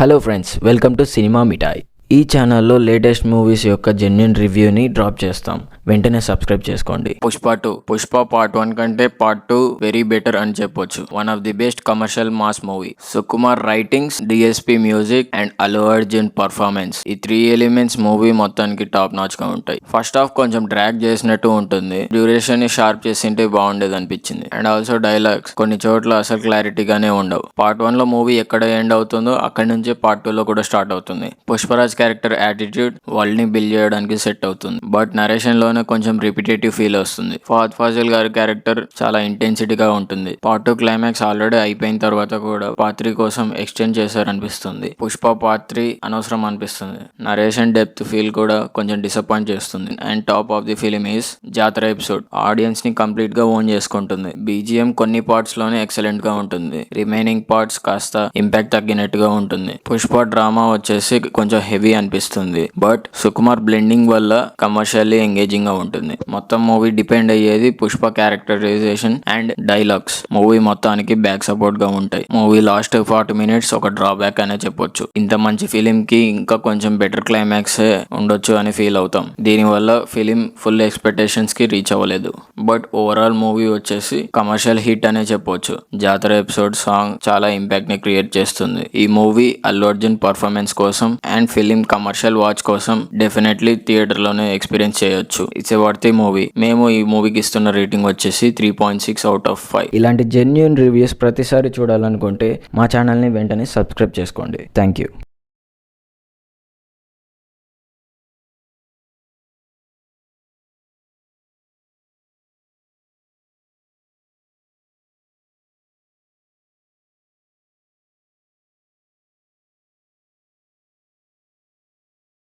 Hello friends, welcome to cinema Mithai. ఈ ఛానల్లో latest movies యొక్క జెన్యున్ రివ్యూని డ్రాప్ చేస్తాం. వెంటనే సబ్స్క్రైబ్ చేసుకోండి. పుష్ప పార్ట్ 1 కంటే పార్ట్ 2 వెరీ బెటర్ అని చెప్పొచ్చు. One of the best commercial mass movie. Sukumar writings, DSP music and Allu Arjun performance, ఈ 3 ఎలిమెంట్స్ మూవీ మొత్తానికి టాప్ నాచ్ గా ఉంటాయి. ఫస్ట్ హాఫ్ కొంచెం డ్రాగ్ చేసినట్టు ఉంటుంది. డ్యూరేషన్ ని షార్ప్ చేసింటే బాగుండేది అనిపించింది. అండ్ ఆల్సో డైలాగ్స్ కొన్ని చోట్ల అసలు క్లారిటీగానే ఉండవు. పార్ట్ 1 లో మూవీ ఎక్కడ ఎండ్ అవుతుందో అక్కడి నుంచే పార్ట్ 2 లో కూడా స్టార్ట్ అవుతుంది. పుష్పరాజ్ క్యారెక్టర్ యాటిట్యూడ్ వరల్డ్ ని బిల్డ్ చేయడానికి సెట్ అవుతుంది. బట్ నరేషన్ లోనే కొంచెం రిపిటేటివ్ ఫీల్ వస్తుంది. ఫహద్ ఫాజిల్ గారి క్యారెక్టర్ చాలా ఇంటెన్సిటీగా ఉంటుంది. పార్ట్ 2 క్లైమాక్స్ ఆల్రెడీ అయిపోయిన తర్వాత కూడా పార్ట్ 3 కోసం ఎక్స్టెండ్ చేశారనిపిస్తుంది. పుష్ప పార్ట్ 3 అనవసరం అనిపిస్తుంది. నరేషన్ డెప్త్ ఫీల్ కూడా కొంచెం డిసప్పాయింట్ చేస్తుంది. And top of the film is జాతర ఎపిసోడ్. ఆడియన్స్ ని కంప్లీట్ గా ఓన్ చేసుకుంటుంది. బీజిఎం కొన్ని పార్ట్స్ లోనే ఎక్సలెంట్ గా ఉంటుంది. రిమైనింగ్ పార్ట్స్ కాస్త ఇంపాక్ట్ తగ్గినట్టుగా ఉంటుంది. పుష్ప డ్రామా వచ్చేసి కొంచెం హెవీ అనిపిస్తుంది. బట్ సుకుమార్ బ్లెండింగ్ వల్ల కమర్షియల్లీ ఎంగేజింగ్ గా ఉంటుంది. మొత్తం మూవీ డిపెండ్ అయ్యేది Pushpa characterization and dialogues. Movie మొత్తానికి బ్యాక్ సపోర్ట్ గా ఉంటాయి. మూవీ లాస్ట్ 40 minutes ఒక డ్రాబ్యాక్ అనే చెప్పొచ్చు. ఇంత మంచి ఫిలిం కి ఇంకా కొంచెం బెటర్ క్లైమాక్స్ ఉండొచ్చు అని ఫీల్ అవుతాం. దీనివల్ల ఫిలిం ఫుల్ ఎక్స్పెక్టేషన్స్ కి రీచ్ అవ్వలేదు. బట్ ఓవరాల్ మూవీ వచ్చేసి కమర్షియల్ హిట్ అనే చెప్పొచ్చు. జాతర ఎపిసోడ్ సాంగ్ చాలా ఇంపాక్ట్ ని క్రియేట్ చేస్తుంది. ఈ మూవీ అల్లు అర్జున్ పర్ఫార్మెన్స్ కోసం అండ్ ఫిలిం కమర్షియల్ వాచ్ కోసం డెఫినెట్లీ థియేటర్ లోనే ఎక్స్పీరియన్స్ చేయొచ్చు. It's a worthy movie. మేము ఈ మూవీకి ఇస్తున్న రేటింగ్ వచ్చేసి 3.6 out of 5. ఇలాంటి జెన్యూన్ రివ్యూస్ ప్రతిసారి చూడాలనుకుంటే మా ఛానల్ని వెంటనే సబ్స్క్రైబ్ చేసుకోండి. Thank you.